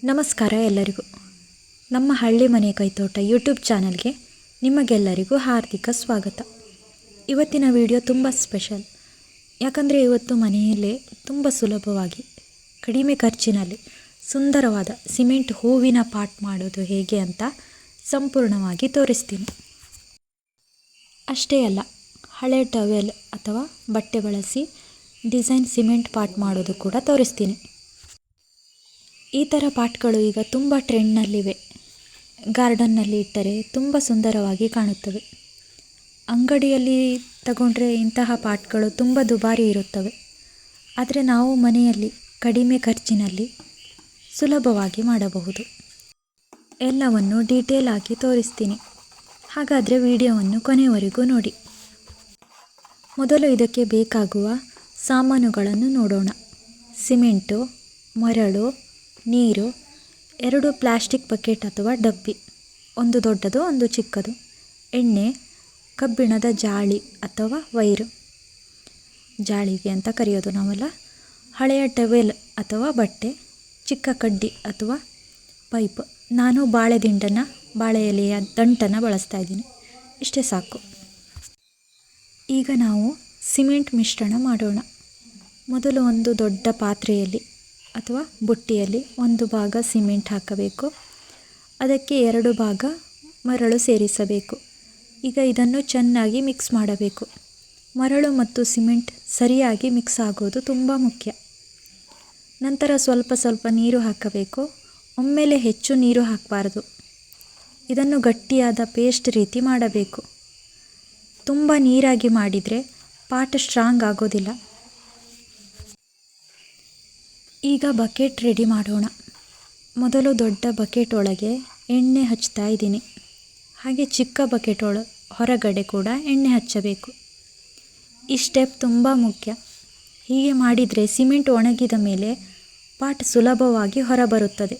ನಮಸ್ಕಾರ ಎಲ್ಲರಿಗೂ. ನಮ್ಮ ಹಳ್ಳಿ ಮನೆ ಕೈತೋಟ ಯೂಟ್ಯೂಬ್ ಚಾನಲ್ಗೆ ನಿಮಗೆಲ್ಲರಿಗೂ ಹಾರ್ದಿಕ ಸ್ವಾಗತ. ಇವತ್ತಿನ ವಿಡಿಯೋ ತುಂಬ ಸ್ಪೆಷಲ್. ಯಾಕಂದರೆ ಇವತ್ತು ಮನೆಯಲ್ಲೇ ತುಂಬ ಸುಲಭವಾಗಿ ಕಡಿಮೆ ಖರ್ಚಿನಲ್ಲಿ ಸುಂದರವಾದ ಸಿಮೆಂಟ್ ಹೂವಿನ ಪಾಟ್ ಮಾಡೋದು ಹೇಗೆ ಅಂತ ಸಂಪೂರ್ಣವಾಗಿ ತೋರಿಸ್ತೀನಿ. ಅಷ್ಟೇ ಅಲ್ಲ, ಹಳೆ ಟವೆಲ್ ಅಥವಾ ಬಟ್ಟೆ ಬಳಸಿ ಡಿಸೈನ್ ಸಿಮೆಂಟ್ ಪಾಟ್ ಮಾಡೋದು ಕೂಡ ತೋರಿಸ್ತೀನಿ. ಈ ಥರ ಪಾಟ್ಗಳು ಈಗ ತುಂಬ ಟ್ರೆಂಡ್ನಲ್ಲಿವೆ. ಗಾರ್ಡನ್ನಲ್ಲಿ ಇಟ್ಟರೆ ತುಂಬ ಸುಂದರವಾಗಿ ಕಾಣುತ್ತವೆ. ಅಂಗಡಿಯಲ್ಲಿ ತಗೊಂಡ್ರೆ ಇಂತಹ ಪಾಟ್ಗಳು ತುಂಬ ದುಬಾರಿ ಇರುತ್ತವೆ. ಆದರೆ ನಾವು ಮನೆಯಲ್ಲಿ ಕಡಿಮೆ ಖರ್ಚಿನಲ್ಲಿ ಸುಲಭವಾಗಿ ಮಾಡಬಹುದು. ಎಲ್ಲವನ್ನು ಡೀಟೇಲ್ ಆಗಿ ತೋರಿಸ್ತೀನಿ. ಹಾಗಾದರೆ ವಿಡಿಯೋವನ್ನು ಕೊನೆಯವರೆಗೂ ನೋಡಿ. ಮೊದಲು ಇದಕ್ಕೆ ಬೇಕಾಗುವ ಸಾಮಾನುಗಳನ್ನು ನೋಡೋಣ. ಸಿಮೆಂಟು, ಮರಳು, ನೀರು, 2 ಪ್ಲಾಸ್ಟಿಕ್ ಬಕೆಟ್ ಅಥವಾ ಡಬ್ಬಿ, ಒಂದು ದೊಡ್ಡದು ಒಂದು ಚಿಕ್ಕದು, ಎಣ್ಣೆ, ಕಬ್ಬಿಣದ ಜಾಳಿ ಅಥವಾ ವೈರು, ಜಾಳಿಗೆ ಅಂತ ಕರೆಯೋದು ನಾವೆಲ್ಲ, ಹಳೆಯ ಟವೆಲ್ ಅಥವಾ ಬಟ್ಟೆ, ಚಿಕ್ಕ ಕಡ್ಡಿ ಅಥವಾ ಪೈಪ್. ನಾನು ಬಾಳೆ ಎಲೆಯ ದಂಟನ್ನು ಬಳಸ್ತಾ ಇದ್ದೀನಿ. ಇಷ್ಟೇ ಸಾಕು. ಈಗ ನಾವು ಸಿಮೆಂಟ್ ಮಿಶ್ರಣ ಮಾಡೋಣ. ಮೊದಲು ಒಂದು ದೊಡ್ಡ ಪಾತ್ರೆಯಲ್ಲಿ ಅಥವಾ ಬುಟ್ಟಿಯಲ್ಲಿ 1 ಭಾಗ ಸಿಮೆಂಟ್ ಹಾಕಬೇಕು. ಅದಕ್ಕೆ 2 ಭಾಗ ಮರಳು ಸೇರಿಸಬೇಕು. ಈಗ ಇದನ್ನು ಚೆನ್ನಾಗಿ ಮಿಕ್ಸ್ ಮಾಡಬೇಕು. ಮರಳು ಮತ್ತು ಸಿಮೆಂಟ್ ಸರಿಯಾಗಿ ಮಿಕ್ಸ್ ಆಗೋದು ತುಂಬ ಮುಖ್ಯ. ನಂತರ ಸ್ವಲ್ಪ ನೀರು ಹಾಕಬೇಕು. ಒಮ್ಮೆಲೆ ಹೆಚ್ಚು ನೀರು ಹಾಕಬಾರ್ದು. ಇದನ್ನು ಗಟ್ಟಿಯಾದ ಪೇಸ್ಟ್ ರೀತಿ ಮಾಡಬೇಕು. ತುಂಬ ನೀರಾಗಿ ಮಾಡಿದರೆ ಪಾಟ್ ಸ್ಟ್ರಾಂಗ್ ಆಗೋದಿಲ್ಲ. ಈಗ ಬಕೆಟ್ ರೆಡಿ ಮಾಡೋಣ. ಮೊದಲು ದೊಡ್ಡ ಬಕೆಟ್ ಒಳಗೆ ಎಣ್ಣೆ ಹಚ್ತಾ ಇದ್ದೀನಿ. ಹಾಗೆ ಚಿಕ್ಕ ಬಕೆಟ್ ಹೊರಗಡೆ ಕೂಡ ಎಣ್ಣೆ ಹಚ್ಚಬೇಕು. ಈ ಸ್ಟೆಪ್ ತುಂಬ ಮುಖ್ಯ. ಹೀಗೆ ಮಾಡಿದರೆ ಸಿಮೆಂಟ್ ಒಣಗಿದ ಮೇಲೆ ಪಾಟ್ ಸುಲಭವಾಗಿ ಹೊರಬರುತ್ತದೆ.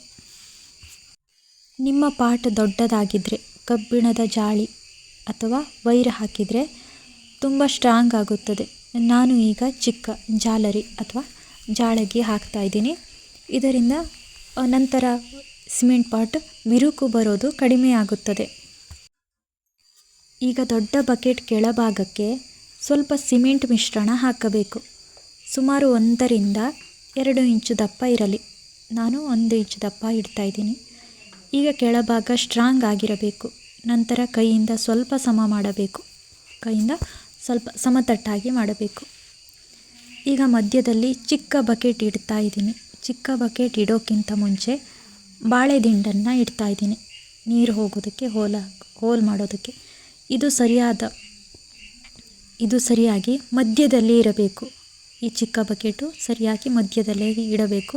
ನಿಮ್ಮ ಪಾಟ್ ದೊಡ್ಡದಾಗಿದ್ದರೆ ಕಬ್ಬಿಣದ ಜಾಳಿ ಅಥವಾ ವೈರ್ ಹಾಕಿದರೆ ತುಂಬ ಸ್ಟ್ರಾಂಗ್ ಆಗುತ್ತದೆ. ನಾನು ಈಗ ಚಿಕ್ಕ ಜಾಲರಿ ಅಥವಾ ಜಾಳಗಿ ಹಾಕ್ತಾ ಇದ್ದೀನಿ. ಇದರಿಂದ ನಂತರ ಸಿಮೆಂಟ್ ಪಾಟ್ ಬಿರುಕು ಬರೋದು ಕಡಿಮೆ ಆಗುತ್ತದೆ. ಈಗ ದೊಡ್ಡ ಬಕೆಟ್ ಕೆಳಭಾಗಕ್ಕೆ ಸ್ವಲ್ಪ ಸಿಮೆಂಟ್ ಮಿಶ್ರಣ ಹಾಕಬೇಕು. ಸುಮಾರು 1 ರಿಂದ 2 ಇಂಚು ದಪ್ಪ ಇರಲಿ. ನಾನು 1 ಇಂಚು ದಪ್ಪ ಇಡ್ತಾ ಇದ್ದೀನಿ. ಈಗ ಕೆಳಭಾಗ ಸ್ಟ್ರಾಂಗ್ ಆಗಿರಬೇಕು. ನಂತರ ಕೈಯಿಂದ ಸ್ವಲ್ಪ ಸಮತಟ್ಟಾಗಿ ಮಾಡಬೇಕು. ಈಗ ಮಧ್ಯದಲ್ಲಿ ಚಿಕ್ಕ ಬಕೆಟ್ ಇಡ್ತಾ ಇದ್ದೀನಿ. ಚಿಕ್ಕ ಬಕೆಟ್ ಇಡೋಕ್ಕಿಂತ ಮುಂಚೆ ಬಾಳೆ ದಿಂಡನ್ನು ಇಡ್ತಾ ಇದ್ದೀನಿ, ನೀರು ಹೋಗೋದಕ್ಕೆ, ಹೋಲ್ ಮಾಡೋದಕ್ಕೆ. ಇದು ಸರಿಯಾಗಿ ಮಧ್ಯದಲ್ಲಿ ಇರಬೇಕು. ಈ ಚಿಕ್ಕ ಬಕೆಟು ಸರಿಯಾಗಿ ಮಧ್ಯದಲ್ಲೇ ಇಡಬೇಕು.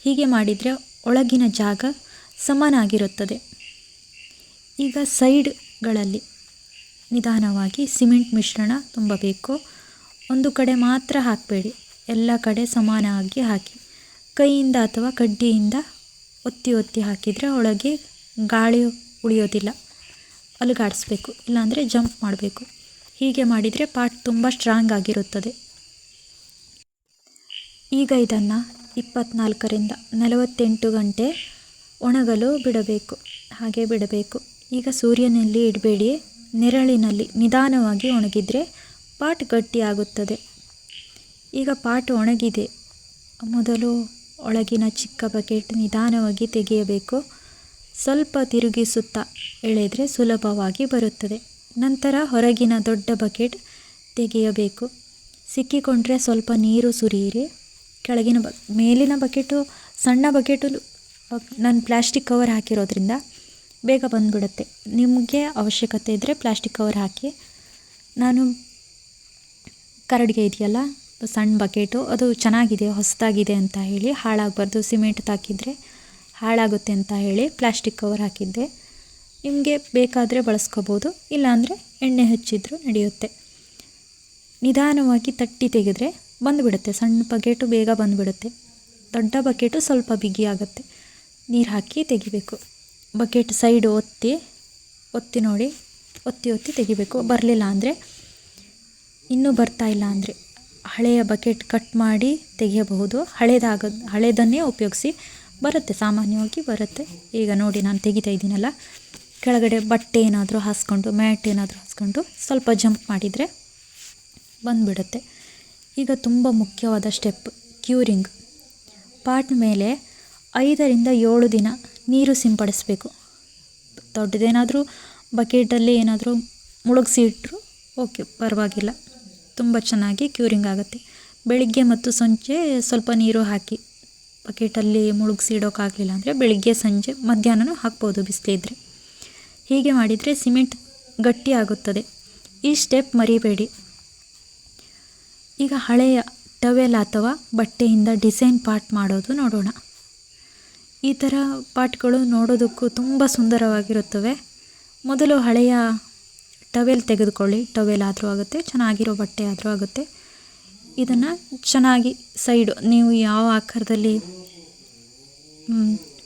ಹೀಗೆ ಮಾಡಿದರೆ ಒಳಗಿನ ಜಾಗ ಸಮನಾಗಿರುತ್ತದೆ. ಈಗ ಸೈಡ್ಗಳಲ್ಲಿ ನಿಧಾನವಾಗಿ ಸಿಮೆಂಟ್ ಮಿಶ್ರಣ ತುಂಬಬೇಕು. ಒಂದು ಕಡೆ ಮಾತ್ರ ಹಾಕಬೇಡಿ, ಎಲ್ಲ ಕಡೆ ಸಮಾನವಾಗಿ ಹಾಕಿ. ಕೈಯಿಂದ ಅಥವಾ ಕಡ್ಡಿಯಿಂದ ಒತ್ತಿ ಹಾಕಿದರೆ ಒಳಗೆ ಗಾಳಿ ಉಳಿಯೋದಿಲ್ಲ. ಅಲುಗಾಡಿಸ್ಬೇಕು, ಇಲ್ಲಾಂದರೆ ಜಂಪ್ ಮಾಡಬೇಕು. ಹೀಗೆ ಮಾಡಿದರೆ ಪಾಟ್ ತುಂಬ ಸ್ಟ್ರಾಂಗ್ ಆಗಿರುತ್ತದೆ. ಈಗ ಇದನ್ನು 24 ರಿಂದ 48 ಗಂಟೆ ಒಣಗಲು ಬಿಡಬೇಕು. ಈಗ ಸೂರ್ಯನಲ್ಲಿ ಇಡಬೇಡಿ, ನೆರಳಿನಲ್ಲಿ ನಿಧಾನವಾಗಿ ಒಣಗಿದರೆ ಪಾಟ್ ಗಟ್ಟಿಯಾಗುತ್ತದೆ. ಈಗ ಪಾಟ್ ಒಣಗಿದೆ. ಮೊದಲು ಒಳಗಿನ ಚಿಕ್ಕ ಬಕೆಟ್ ನಿಧಾನವಾಗಿ ತೆಗೆಯಬೇಕು. ಸ್ವಲ್ಪ ತಿರುಗಿಸುತ್ತಾ ಎಳೆದರೆ ಸುಲಭವಾಗಿ ಬರುತ್ತದೆ. ನಂತರ ಹೊರಗಿನ ದೊಡ್ಡ ಬಕೆಟ್ ತೆಗೆಯಬೇಕು. ಸಿಕ್ಕಿಕೊಂಡ್ರೆ ಸ್ವಲ್ಪ ನೀರು ಸುರಿಯಿರಿ. ಮೇಲಿನ ಬಕೆಟು, ಸಣ್ಣ ಬಕೆಟು ನಾನು ಪ್ಲಾಸ್ಟಿಕ್ ಕವರ್ ಹಾಕಿರೋದ್ರಿಂದ ಬೇಗ ಬಂದುಬಿಡುತ್ತೆ. ನಿಮಗೆ ಅವಶ್ಯಕತೆ ಇದ್ದರೆ ಪ್ಲಾಸ್ಟಿಕ್ ಕವರ್ ಹಾಕಿ. ನಾನು ಕರಡಿಗೆ ಇದೆಯಲ್ಲ ಸಣ್ಣ ಬಕೆಟು, ಅದು ಚೆನ್ನಾಗಿದೆ, ಹೊಸದಾಗಿದೆ ಅಂತ ಹೇಳಿ, ಹಾಳಾಗಬಾರ್ದು, ಸಿಮೆಂಟ್ ತಾಕಿದರೆ ಹಾಳಾಗುತ್ತೆ ಅಂತ ಹೇಳಿ ಪ್ಲಾಸ್ಟಿಕ್ ಕವರ್ ಹಾಕಿದ್ದೆ. ನಿಮಗೆ ಬೇಕಾದರೆ ಬಳಸ್ಕೋಬೋದು, ಇಲ್ಲಾಂದರೆ ಎಣ್ಣೆ ಹಚ್ಚಿದ್ರೂ ನಡೆಯುತ್ತೆ. ನಿಧಾನವಾಗಿ ತಟ್ಟಿ ತೆಗೆದರೆ ಬಂದುಬಿಡುತ್ತೆ. ಸಣ್ಣ ಬಕೆಟು ಬೇಗ ಬಂದುಬಿಡುತ್ತೆ. ದೊಡ್ಡ ಬಕೆಟು ಸ್ವಲ್ಪ ಬಿಗಿ ಆಗುತ್ತೆ. ನೀರು ಹಾಕಿ ತೆಗಿಬೇಕು. ಬಕೆಟ್ ಸೈಡ್ ಒತ್ತಿ ನೋಡಿ, ಒತ್ತಿ ತೆಗಿಬೇಕು. ಬರಲಿಲ್ಲ ಅಂದರೆ, ಇನ್ನೂ ಬರ್ತಾ ಇಲ್ಲ ಅಂದರೆ ಹಳೆಯ ಬಕೆಟ್ ಕಟ್ ಮಾಡಿ ತೆಗೆಯಬಹುದು. ಹಳೆದನ್ನೇ ಉಪಯೋಗಿಸಿ ಬರುತ್ತೆ, ಸಾಮಾನ್ಯವಾಗಿ ಬರುತ್ತೆ. ಈಗ ನೋಡಿ ನಾನು ತೆಗಿತಾ ಇದ್ದೀನಲ್ಲ, ಕೆಳಗಡೆ ಬಟ್ಟೆ ಏನಾದರೂ ಹಾಸ್ಕೊಂಡು ಮ್ಯಾಟ್ ಏನಾದರೂ ಹಾಸ್ಕೊಂಡು ಸ್ವಲ್ಪ ಜಂಪ್ ಮಾಡಿದರೆ ಬಂದುಬಿಡುತ್ತೆ. ಈಗ ತುಂಬ ಮುಖ್ಯವಾದ ಸ್ಟೆಪ್ ಕ್ಯೂರಿಂಗ್. ಪಾಟ್ ಮೇಲೆ 5 ರಿಂದ 7 ದಿನ ನೀರು ಸಿಂಪಡಿಸಬೇಕು. ದೊಡ್ಡದೇನಾದರೂ ಬಕೆಟಲ್ಲಿ ಏನಾದರೂ ಮುಳುಗಿಸಿ ಇಟ್ಟರು ಓಕೆ, ಪರವಾಗಿಲ್ಲ, ತುಂಬ ಚೆನ್ನಾಗಿ ಕ್ಯೂರಿಂಗ್ ಆಗುತ್ತೆ. ಬೆಳಿಗ್ಗೆ ಮತ್ತು ಸಂಜೆ ಸ್ವಲ್ಪ ನೀರು ಹಾಕಿ, ಬಕೆಟಲ್ಲಿ ಮುಳುಗಿಸಿ ಇಡೋಕ್ಕಾಗಲಿಲ್ಲ ಅಂದರೆ ಬೆಳಿಗ್ಗೆ ಸಂಜೆ ಮಧ್ಯಾಹ್ನವೂ ಹಾಕ್ಬೋದು ಬಿಸಿಲಿದ್ದರೆ. ಹೀಗೆ ಮಾಡಿದರೆ ಸಿಮೆಂಟ್ ಗಟ್ಟಿ ಆಗುತ್ತದೆ. ಈ ಸ್ಟೆಪ್ ಮರಿಬೇಡಿ. ಈಗ ಹಳೆಯ ಟವೆಲ್ ಅಥವಾ ಬಟ್ಟೆಯಿಂದ ಡಿಸೈನ್ ಪಾಟ್ ಮಾಡೋದು ನೋಡೋಣ. ಈ ಥರ ಪಾಟ್ಗಳು ನೋಡೋದಕ್ಕೂ ತುಂಬ ಸುಂದರವಾಗಿರುತ್ತವೆ. ಮೊದಲು ಹಳೆಯ ಟವೆಲ್ ತೆಗೆದುಕೊಳ್ಳಿ. ಟವೆಲ್ ಆದರೂ ಆಗುತ್ತೆ, ಚೆನ್ನಾಗಿರೋ ಬಟ್ಟೆ ಆದರೂ ಆಗುತ್ತೆ. ಇದನ್ನು ಚೆನ್ನಾಗಿ ಸೈಡು ನೀವು ಯಾವ ಆಕಾರದಲ್ಲಿ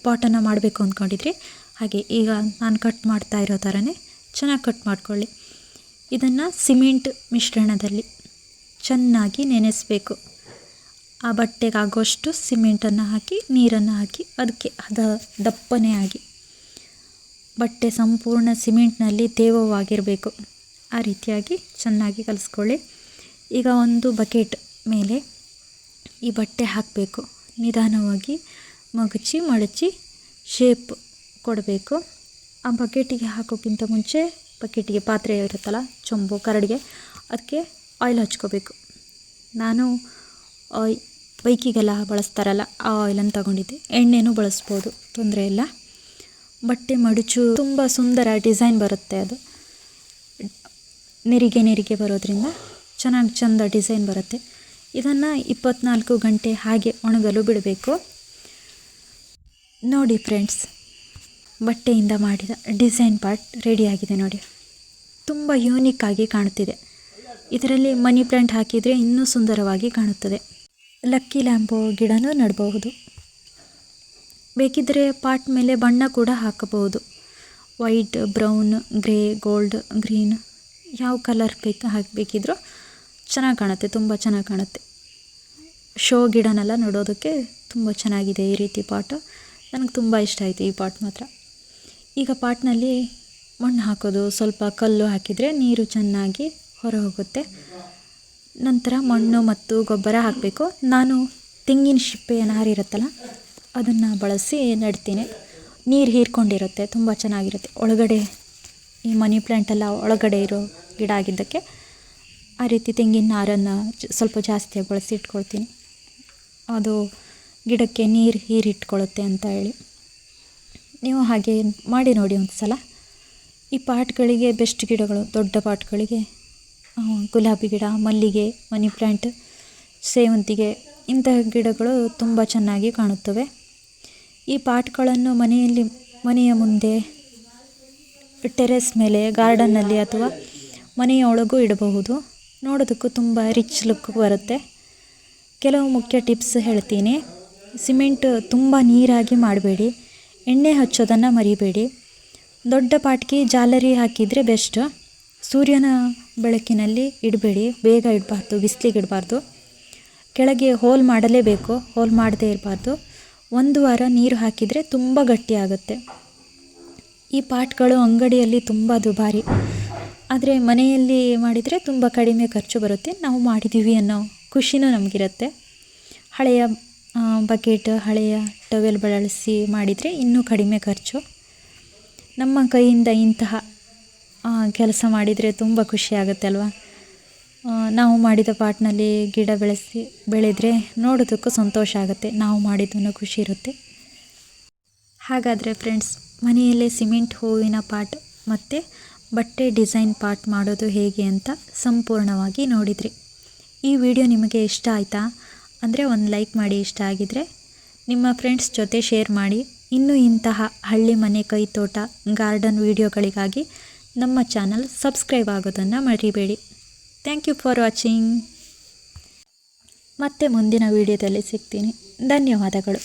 ಪಾಟನ್ನು ಮಾಡಬೇಕು ಅಂದ್ಕೊಂಡಿದ್ರಿ ಹಾಗೆ ಈಗ ನಾನು ಕಟ್ ಮಾಡ್ತಾ ಇರೋ ಥರನೇ ಚೆನ್ನಾಗಿ ಕಟ್ ಮಾಡ್ಕೊಳ್ಳಿ. ಇದನ್ನು ಸಿಮೆಂಟ್ ಮಿಶ್ರಣದಲ್ಲಿ ಚೆನ್ನಾಗಿ ನೆನೆಸಬೇಕು. ಆ ಬಟ್ಟೆಗೆ ಆಗೋಷ್ಟು ಸಿಮೆಂಟನ್ನು ಹಾಕಿ, ನೀರನ್ನು ಹಾಕಿ, ಅದಕ್ಕೆ ದಪ್ಪನೇ ಆಗಿ ಬಟ್ಟೆ ಸಂಪೂರ್ಣ ಸಿಮೆಂಟ್ನಲ್ಲಿ ತೇವವಾಗಿರಬೇಕು. ಆ ರೀತಿಯಾಗಿ ಚೆನ್ನಾಗಿ ಕಲಿಸ್ಕೊಳ್ಳಿ. ಈಗ ಒಂದು ಬಕೆಟ್ ಮೇಲೆ ಈ ಬಟ್ಟೆ ಹಾಕಬೇಕು. ನಿಧಾನವಾಗಿ ಮಗುಚಿ ಮಡಚಿ ಶೇಪ್ ಕೊಡಬೇಕು. ಆ ಬಕೆಟಿಗೆ ಹಾಕೋಕ್ಕಿಂತ ಮುಂಚೆ ಬಕೆಟಿಗೆ ಪಾತ್ರೆ ಇರುತ್ತಲ್ಲ, ಚೊಂಬು, ಕರಡಿಗೆ, ಅದಕ್ಕೆ ಆಯಿಲ್ ಹಚ್ಕೋಬೇಕು. ನಾನು ಬೈಕಿಗೆಲ್ಲ ಬಳಸ್ತಾರಲ್ಲ ಆ ಆಯಿಲನ್ನು ತಗೊಂಡಿದ್ದೆ. ಎಣ್ಣೆನೂ ಬಳಸ್ಬೋದು, ತೊಂದರೆ ಇಲ್ಲ. ಬಟ್ಟೆ ಮಡಚು ತುಂಬ ಸುಂದರ ಡಿಸೈನ್ ಬರುತ್ತೆ. ಅದು ನೆರಿಗೆ ಬರೋದ್ರಿಂದ ಚೆನ್ನಾಗಿ ಚೆಂದ ಡಿಸೈನ್ ಬರುತ್ತೆ. ಇದನ್ನು 24 ಗಂಟೆ ಹಾಗೆ ಒಣಗಲು ಬಿಡಬೇಕು. ನೋಡಿ ಫ್ರೆಂಡ್ಸ್, ಬಟ್ಟೆಯಿಂದ ಮಾಡಿದ ಡಿಸೈನ್ ಪಾರ್ಟ್ ರೆಡಿಯಾಗಿದೆ ನೋಡಿ. ತುಂಬ ಯೂನಿಕ್ಕಾಗಿ ಕಾಣುತ್ತಿದೆ. ಇದರಲ್ಲಿ ಮನಿ ಪ್ಲ್ಯಾಂಟ್ ಹಾಕಿದರೆ ಇನ್ನೂ ಸುಂದರವಾಗಿ ಕಾಣುತ್ತದೆ. ಲಕ್ಕಿ ಲ್ಯಾಂಬೋ ಗಿಡನೂ ನೆಡಬಹುದು. ಬೇಕಿದ್ದರೆ ಪಾಟ್ ಮೇಲೆ ಬಣ್ಣ ಕೂಡ ಹಾಕಬಹುದು. White, brown, grey, gold, green, ಯಾವ ಕಲರ್ ಹಾಕಬೇಕಿದ್ರೂ ಚೆನ್ನಾಗಿ ಕಾಣುತ್ತೆ, ತುಂಬ ಚೆನ್ನಾಗಿ ಕಾಣುತ್ತೆ. ಶೋ ಗಿಡನೆಲ್ಲ ನೋಡೋದಕ್ಕೆ ತುಂಬ ಚೆನ್ನಾಗಿದೆ ಈ ರೀತಿ ಪಾಟು. ನನಗೆ ತುಂಬ ಇಷ್ಟ ಆಯಿತು ಈ ಪಾಟ್ ಮಾತ್ರ. ಈಗ ಪಾಟ್ನಲ್ಲಿ ಮಣ್ಣು ಹಾಕೋದು, ಸ್ವಲ್ಪ ಕಲ್ಲು ಹಾಕಿದರೆ ನೀರು ಚೆನ್ನಾಗಿ ಹೊರ ಹೋಗುತ್ತೆ. ನಂತರ ಮಣ್ಣು ಮತ್ತು ಗೊಬ್ಬರ ಹಾಕಬೇಕು. ನಾನು ತೆಂಗಿನ ಸಿಪ್ಪೆಯ ನಾರಿರುತ್ತಲ್ಲ ಅದನ್ನು ಬಳಸಿ ನೆಡ್ತೀನಿ. ನೀರು ಹೀರ್ಕೊಂಡಿರುತ್ತೆ, ತುಂಬ ಚೆನ್ನಾಗಿರುತ್ತೆ. ಒಳಗಡೆ ಈ ಮನಿ ಪ್ಲ್ಯಾಂಟೆಲ್ಲ ಒಳಗಡೆ ಇರೋ ಗಿಡ ಆಗಿದ್ದಕ್ಕೆ ಆ ರೀತಿ ತೆಂಗಿನ ನಾರನ್ನು ಸ್ವಲ್ಪ ಜಾಸ್ತಿಯಾಗಿ ಬಳಸಿ ಇಟ್ಕೊಳ್ತೀನಿ. ಅದು ಗಿಡಕ್ಕೆ ನೀರು ಹೀರಿಟ್ಕೊಳ್ಳುತ್ತೆ ಅಂತ ಹೇಳಿ. ನೀವು ಹಾಗೆ ಮಾಡಿ ನೋಡಿ ಒಂದು ಸಲ. ಈ ಪಾಟ್ಗಳಿಗೆ ಬೆಸ್ಟ್ ಗಿಡಗಳು, ದೊಡ್ಡ ಪಾಟ್ಗಳಿಗೆ ಗುಲಾಬಿ ಗಿಡ, ಮಲ್ಲಿಗೆ, ಮನಿ ಪ್ಲ್ಯಾಂಟ್, ಸೇವಂತಿಗೆ ಇಂತಹ ಗಿಡಗಳು ತುಂಬ ಚೆನ್ನಾಗಿ ಕಾಣುತ್ತವೆ. ಈ ಪಾಟ್ಗಳನ್ನು ಮನೆಯ ಮುಂದೆ, ಟೆರೆಸ್ ಮೇಲೆ, ಗಾರ್ಡನ್ನಲ್ಲಿ ಅಥವಾ ಮನೆಯ ಒಳಗೂ ಇಡಬಹುದು. ನೋಡೋದಕ್ಕೂ ತುಂಬ ರಿಚ್ ಲುಕ್ ಬರುತ್ತೆ. ಕೆಲವು ಮುಖ್ಯ ಟಿಪ್ಸ್ ಹೇಳ್ತೀನಿ. ಸಿಮೆಂಟ್ ತುಂಬ ನೀರಾಗಿ ಮಾಡಬೇಡಿ. ಎಣ್ಣೆ ಹಚ್ಚೋದನ್ನು ಮರಿಬೇಡಿ. ದೊಡ್ಡ ಪಾಟ್ಗೆ ಜಾಲರಿ ಹಾಕಿದರೆ ಬೆಸ್ಟ್. ಸೂರ್ಯನ ಬೆಳಕಿನಲ್ಲಿ ಇಡಬೇಡಿ, ಬೇಗ ಇಡಬಾರ್ದು, ಬಿಸಿಲಿಗೆ ಇಡಬಾರ್ದು. ಕೆಳಗೆ ಹೋಲ್ ಮಾಡಲೇಬೇಕು, ಹೋಲ್ ಮಾಡದೇ ಇರಬಾರ್ದು. 1 ವಾರ ನೀರು ಹಾಕಿದರೆ ತುಂಬ ಗಟ್ಟಿಯಾಗುತ್ತೆ. ಈ ಪಾಟ್ಗಳು ಅಂಗಡಿಯಲ್ಲಿ ತುಂಬ ದುಬಾರಿ, ಆದರೆ ಮನೆಯಲ್ಲಿ ಮಾಡಿದರೆ ತುಂಬ ಕಡಿಮೆ ಖರ್ಚು ಬರುತ್ತೆ. ನಾವು ಮಾಡಿದ್ದೀವಿ ಅನ್ನೋ ಖುಷಿನೂ ನಮಗಿರುತ್ತೆ. ಹಳೆಯ ಬಕೆಟ್, ಹಳೆಯ ಟವೆಲ್ ಬಳಸಿ ಮಾಡಿದರೆ ಇನ್ನೂ ಕಡಿಮೆ ಖರ್ಚು. ನಮ್ಮ ಕೈಯಿಂದ ಇಂತಹ ಕೆಲಸ ಮಾಡಿದರೆ ತುಂಬ ಖುಷಿಯಾಗುತ್ತೆ ಅಲ್ವಾ. ನಾವು ಮಾಡಿದ ಪಾಟ್ನಲ್ಲಿ ಗಿಡ ಬೆಳೆದರೆ ನೋಡೋದಕ್ಕೂ ಸಂತೋಷ ಆಗುತ್ತೆ. ನಾವು ಮಾಡಿದ್ದನ್ನು ಖುಷಿ ಇರುತ್ತೆ. ಹಾಗಾದರೆ ಫ್ರೆಂಡ್ಸ್, ಮನೆಯಲ್ಲೇ ಸಿಮೆಂಟ್ ಹೂವಿನ ಪಾಟ್ ಮತ್ತು ಬಟ್ಟೆ ಡಿಸೈನ್ ಪಾಟ್ ಮಾಡೋದು ಹೇಗೆ ಅಂತ ಸಂಪೂರ್ಣವಾಗಿ ನೋಡಿದ್ರಿ. ಈ ವಿಡಿಯೋ ನಿಮಗೆ ಇಷ್ಟ ಆಯಿತಾ ಅಂದರೆ ಒಂದು ಲೈಕ್ ಮಾಡಿ. ಇಷ್ಟ ಆಗಿದರೆ ನಿಮ್ಮ ಫ್ರೆಂಡ್ಸ್ ಜೊತೆ ಶೇರ್ ಮಾಡಿ. ಇನ್ನೂ ಇಂತಹ ಹಳ್ಳಿ ಮನೆ, ಕೈತೋಟ, ಗಾರ್ಡನ್ ವಿಡಿಯೋಗಳಿಗಾಗಿ ನಮ್ಮ ಚಾನಲ್ ಸಬ್ಸ್ಕ್ರೈಬ್ ಆಗೋದನ್ನು ಮರಿಬೇಡಿ. Thank you for watching. ಮತ್ತೆ ಮುಂದಿನ ವಿಡಿಯೋದಲ್ಲಿ ಸಿಗ್ತೀನಿ. ಧನ್ಯವಾದಗಳು.